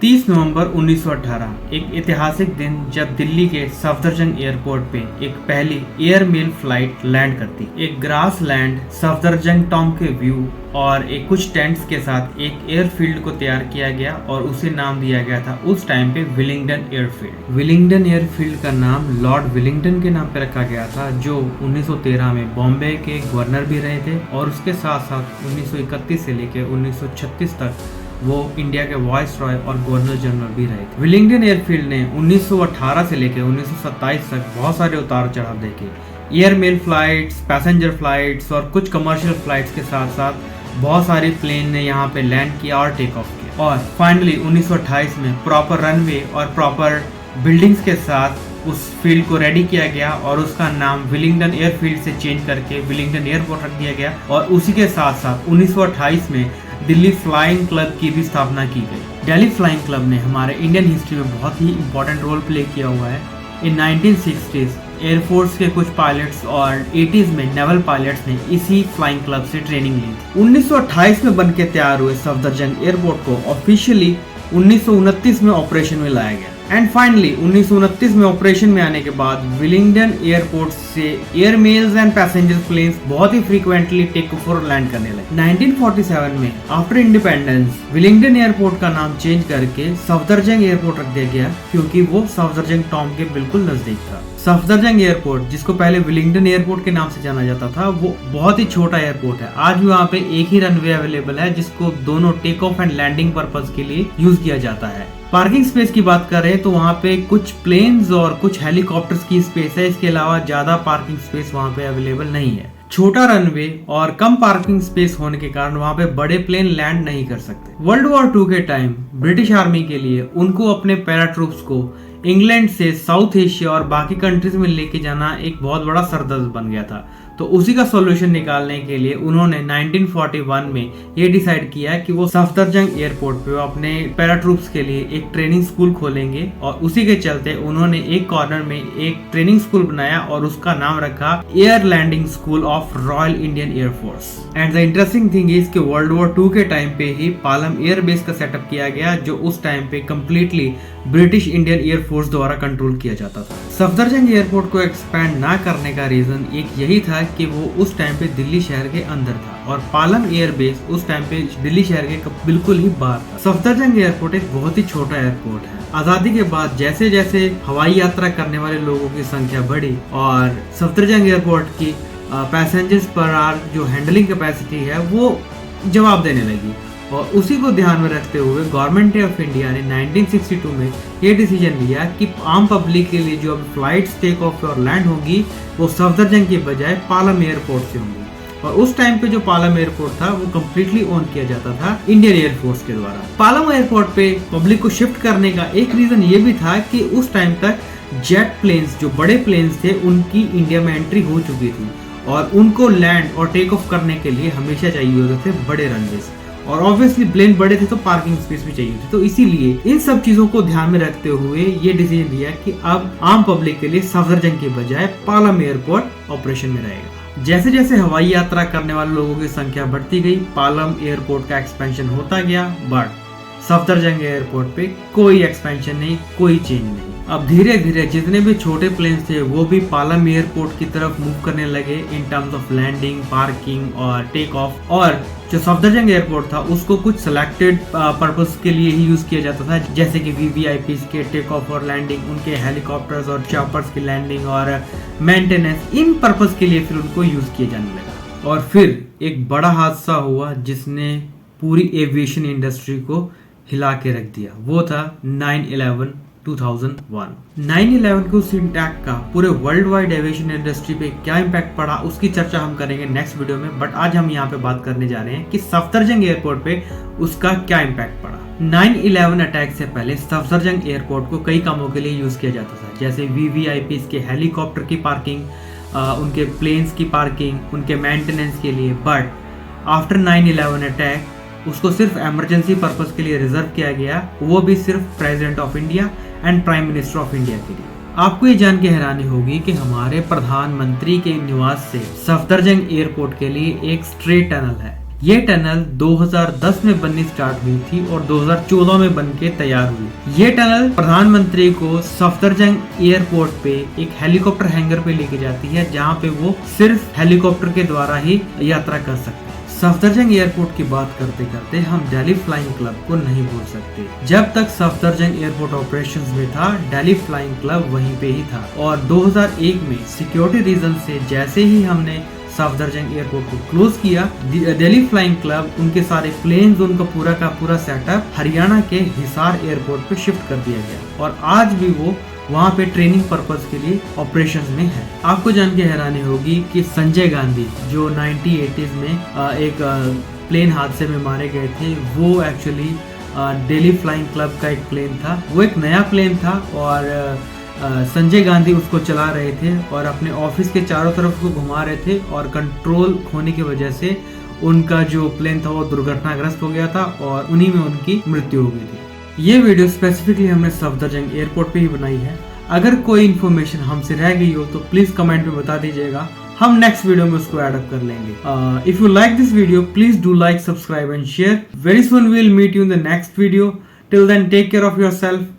30 नवंबर 1918 एक ऐतिहासिक दिन जब दिल्ली के सफदरजंग एयरपोर्ट पे एक पहली एयर मेल फ्लाइट लैंड करती। एक ग्रास लैंड सफदरजंग टॉम के व्यू और एक कुछ टेंट्स के साथ एक एयरफील्ड को तैयार किया गया और उसे नाम दिया गया था उस टाइम पे विलिंगडन एयरफील्ड। विलिंगडन एयरफील्ड का नाम लॉर्ड विलिंगडन के नाम पे रखा गया था, जो 1913 में बॉम्बे के गवर्नर भी रहे थे और उसके साथ साथ 1931 से लेकर 1936 तक वो इंडिया के वाइस रॉय और गवर्नर जनरल भी रहे थे। विलिंगडन एयरफील्ड ने 1918 से लेकर 1927 तक बहुत सारे उतार चढ़ाव देखे। Air mail flights, passenger flights और कुछ कमर्शियल फ्लाइट्स के साथ साथ बहुत सारी प्लेन ने यहाँ पे लैंड किया और टेक ऑफ किया और फाइनली 1928 में प्रॉपर रनवे और प्रॉपर बिल्डिंग्स के साथ उस फील्ड को रेडी किया गया और उसका नाम विलिंगडन एयरफील्ड से चेंज करके विलिंगडन एयरपोर्ट रख दिया गया। और उसी के साथ साथ 1928 में दिल्ली फ्लाइंग क्लब की भी स्थापना की गई। दिल्ली फ्लाइंग क्लब ने हमारे इंडियन हिस्ट्री में बहुत ही इंपॉर्टेंट रोल प्ले किया हुआ है। इन 1960s एयरफोर्स के कुछ पायलट्स और 80s में नेवल पायलट्स ने इसी फ्लाइंग क्लब से ट्रेनिंग ली थी। 1928 में बनके तैयार हुए सफदरजंग एयरपोर्ट को ऑफिशियली 1929 में ऑपरेशन में लाया गया एंड फाइनली 1929 में ऑपरेशन में आने के बाद विलिंगडन एयरपोर्ट से air mails and passenger planes बहुत ही फ्रीक्वेंटली टेक ऑफ और लैंड करने लगे। 1947 में आफ्टर इंडिपेंडेंस विलिंगडन एयरपोर्ट का नाम चेंज करके सफदरजंग एयरपोर्ट रख दिया गया, क्योंकि वो सफदरजंग टॉम के बिल्कुल नजदीक था। सफदरजंग एयरपोर्ट, जिसको पहले विलिंगडन एयरपोर्ट के नाम से जाना जाता था, वो बहुत ही छोटा एयरपोर्ट है। आज भी वहाँ पे एक ही रनवे अवेलेबल है जिसको दोनों take off and landing purpose के लिए यूज किया जाता है। पार्किंग स्पेस की बात करें तो वहाँ पे कुछ प्लेन्स और कुछ हेलीकॉप्टर्स की स्पेस है, इसके अलावा ज्यादा पार्किंग स्पेस वहाँ पे अवेलेबल नहीं है। छोटा रनवे और कम पार्किंग स्पेस होने के कारण वहाँ पे बड़े प्लेन लैंड नहीं कर सकते। वर्ल्ड वॉर 2 के टाइम ब्रिटिश आर्मी के लिए उनको अपने पैराट्रूप्स को इंग्लैंड से साउथ एशिया और बाकी कंट्रीज में लेके जाना एक बहुत बड़ा सरदर्द बन गया था। तो उसी का सॉल्यूशन निकालने के लिए उन्होंने 1941 में ये डिसाइड किया कि वो सफदरजंग एयरपोर्ट पे अपने पैराट्रूप्स के लिए एक ट्रेनिंग स्कूल खोलेंगे और उसी के चलते उन्होंने एक कॉर्नर में एक ट्रेनिंग स्कूल बनाया और उसका नाम रखा air landing school of Royal Indian Air Force. And the interesting thing is कि वर्ल्ड वॉर 2 के टाइम पे ही पालम एयर बेस का सेटअप किया गया, जो उस टाइम पे कम्प्लीटली ब्रिटिश इंडियन एयरफोर्स द्वारा कंट्रोल किया जाता था। सफदरजंग एयरपोर्ट को एक्सपैंड ना करने का रीजन एक यही था कि वो उस टाइम पे दिल्ली शहर के अंदर था और पालम एयर बेस उस टाइम पे दिल्ली शहर के बिल्कुल ही बाहर था। सफदरजंग एयरपोर्ट एक बहुत ही छोटा एयरपोर्ट है। आजादी के बाद जैसे जैसे हवाई यात्रा करने वाले लोगों की संख्या बढ़ी और सफदरजंग एयरपोर्ट की पैसेंजर्स पर आवर जो हैंडलिंग कैपेसिटी है वो जवाब देने लगी और उसी को ध्यान में रखते हुए गवर्नमेंट ऑफ इंडिया ने 1962 में ये डिसीजन लिया कि आम पब्लिक के लिए जो अब फ्लाइट्स टेक ऑफ और लैंड होगी वो सफदरजंग के बजाय पालम एयरपोर्ट से होंगी। और उस टाइम पे जो पालम एयरपोर्ट था वो कम्प्लीटली ओन किया जाता था इंडियन एयरफोर्स के द्वारा। पालम एयरपोर्ट पे पब्लिक को शिफ्ट करने का एक रीजन ये भी था कि उस टाइम तक जेट प्लेन्स, जो बड़े प्लेन्स थे, उनकी इंडिया में एंट्री हो चुकी थी और उनको लैंड और टेक ऑफ करने के लिए हमेशा चाहिए होते थे बड़े रनवेज और ऑब्वियसली प्लेन बड़े थे तो पार्किंग स्पेस भी चाहिए थी। तो इसीलिए इन सब चीजों को ध्यान में रखते हुए ये डिसीजन लिया कि अब आम पब्लिक के लिए सफदरजंग के बजाय पालम एयरपोर्ट ऑपरेशन में रहेगा। जैसे जैसे हवाई यात्रा करने वाले लोगों की संख्या बढ़ती गई, पालम एयरपोर्ट का एक्सपेंशन होता गया, बट सफदरजंग एयरपोर्ट पे कोई एक्सपेंशन नहीं, कोई चेंज नहीं। अब धीरे धीरे जितने भी छोटे प्लेन्स थे वो भी पालम एयरपोर्ट की तरफ मूव करने लगे in terms of landing, parking और टेक ऑफ। और जो सफदरजंग एयरपोर्ट था उसको कुछ सिलेक्टेड पर्पस के लिए ही यूज किया जाता था, जैसे कि वीवीआईपीज के टेक ऑफ और लैंडिंग, उनके हेलीकॉप्टर्स और चॉपर्स की लैंडिंग और मेंटेनेंस, इन पर्पस के लिए फिर उनको यूज किया जाने लगा। और फिर एक बड़ा हादसा हुआ जिसने पूरी एविएशन इंडस्ट्री को हिला के रख दिया, वो था 9/11 2001। 9/11 के उस अटैक का पूरे वर्ल्ड वाइड एविएशन इंडस्ट्री पे क्या इम्पैक्ट पड़ा उसकी चर्चा हम करेंगे नेक्स्ट वीडियो में, बट आज हम यहाँ पे बात करने जा रहे हैं कि सफदरजंग एयरपोर्ट पे उसका क्या इम्पैक्ट पड़ा। 9/11 अटैक से पहले सफदरजंग एयरपोर्ट को कई कामों के लिए यूज किया जाता था, जैसे वीवीआईपीज के हेलीकॉप्टर की पार्किंग, उनके प्लेन्स की पार्किंग, उनके मेंटेनेंस के लिए। बट आफ्टर 9/11 अटैक उसको सिर्फ इमरजेंसी पर्पस के लिए रिजर्व किया गया, वो भी सिर्फ president of India and prime minister of India के लिए। आपको ये जान के हैरानी होगी कि हमारे प्रधानमंत्री के निवास से सफदरजंग एयरपोर्ट के लिए एक स्ट्रेट टनल है। ये टनल 2010 में बननी स्टार्ट हुई थी और 2014 में बन के तैयार हुई। ये टनल प्रधानमंत्री को सफदरजंग एयरपोर्ट पे एक हेलीकॉप्टर हैंगर पे लेके जाती है, जहाँ पे वो सिर्फ हेलीकॉप्टर के द्वारा ही यात्रा कर सकते हैं। सफदरजंग एयरपोर्ट की बात करते करते हम दिल्ली फ्लाइंग क्लब को नहीं भूल सकते। जब तक सफदरजंग एयरपोर्ट ऑपरेशंस में था, दिल्ली फ्लाइंग क्लब वहीं पे ही था और 2001 में सिक्योरिटी रीजन से जैसे ही हमने सफदरजंग एयरपोर्ट को क्लोज किया, दिल्ली फ्लाइंग क्लब उनके सारे प्लेन्स, उनका पूरा का पूरा सेटअप हरियाणा के हिसार एयरपोर्ट पे शिफ्ट कर दिया गया और आज भी वो वहाँ पे ट्रेनिंग पर्पस के लिए ऑपरेशंस में है। आपको जान के हैरानी होगी कि संजय गांधी जो 1980s में एक प्लेन हादसे में मारे गए थे, वो एक्चुअली दिल्ली फ्लाइंग क्लब का एक प्लेन था। वो एक नया प्लेन था और संजय गांधी उसको चला रहे थे और अपने ऑफिस के चारों तरफ को घुमा रहे थे और कंट्रोल खोने की वजह से उनका जो प्लेन था वो दुर्घटनाग्रस्त हो गया था और उन्हीं में उनकी मृत्यु हो गई थी। ये वीडियो स्पेसिफिकली हमने सफदरजंग एयरपोर्ट पे ही बनाई है। अगर कोई इन्फॉर्मेशन हमसे रह गई हो तो प्लीज कमेंट में बता दीजिएगा, हम नेक्स्ट वीडियो में उसको ऐड अप कर लेंगे। If you like this video please do like, subscribe and share. Very soon we will meet you in the next video. Till then take care of yourself.